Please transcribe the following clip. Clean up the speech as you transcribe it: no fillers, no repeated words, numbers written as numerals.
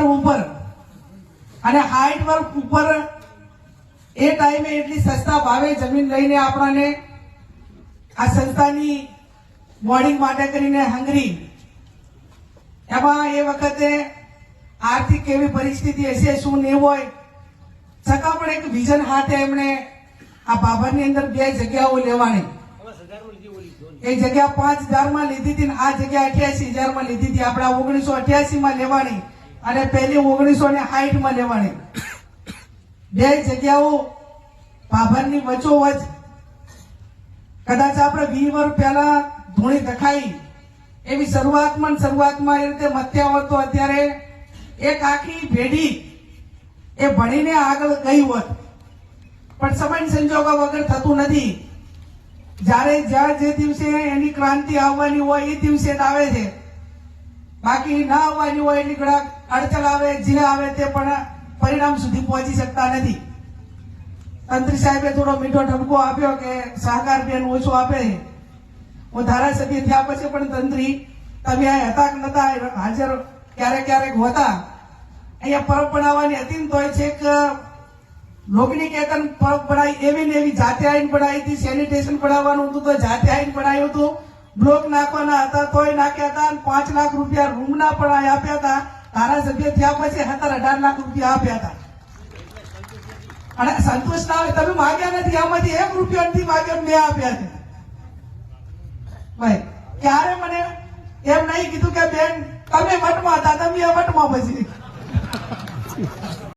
ઉપર અને height work ઉપર એ ટાઈમે એટલી સસ્તા ભાવે જમીન લઈને આપણાને આ સંસ્થાની બોર્ડિંગ માટે કરીને હંગરી એમાં એ વખતે આર્થિક કેવી પરિસ્થિતિ હશે શું નહીં હોય છતાં પણ એક વિઝન હાથે એમણે આ બાબરની અંદર 2 જગ્યાઓ લેવાની એ જગ્યા 5000 માં લીધી હતી આ જગ્યા 88000 માં લીધી હતી આપણા 1988 માં લેવાની અને પહેલી 1960 માં લેવાની 2 જગ્યાઓ બાબરની વચ્ચોવચ કદાચ આપણે 20 વર્ષ પહેલા ધૂણી દખાઈ એવી શરૂઆતમાં એ રીતે મથ્યા હોત તો અત્યારે એક આખી પેઢી એ ભણીને આગળ ગઈ હોત પણ સમય સંજોગો વગર થતું નથી જ્યારે જ્યાં જે દિવસે એની ક્રાંતિ આવવાની હોય એ દિવસે જ આવે છે બાકી ના આવવાની હોય એટલી ઘણા અડચણ આવે જે આવે તે પણ પરિણામ સુધી પહોંચી શકતા નથી તંત્રી સાહેબે થોડો મીઠો ઠપકો આપ્યો કે સહકાર બેન ઓછો આપે હું ધારાસભ્ય થયા પછી પણ તંત્રી તમે આ હતા કે નતા હાજર ક્યારેક હોતા અહીંયા પરબ બનાવવાની હતી ને તોય છે કે લોકની કેતન પરબ બનાવી એવી ને એવી જાતે આવીને બનાવી હતી સેનિટેશન બનાવવાનું હતું તો જાતે આવીને બનાવ્યું હતું બ્લોક નાખવાના હતા તોય નાખ્યા હતા 5 લાખ રૂપિયા રૂમના પણ આપ્યા હતા ધારાસભ્ય થયા પછી 17-18 લાખ રૂપિયા આપ્યા હતા અને સંતોષ ના હોય તમે માગ્યા નથી આમાંથી 1 રૂપિયા નથી માગ્યો મેં આપ્યા છે ભાઈ ક્યારે મને એમ નહીં કીધું કે બેન તમે વટમાં હતા તમે વટમાં પછી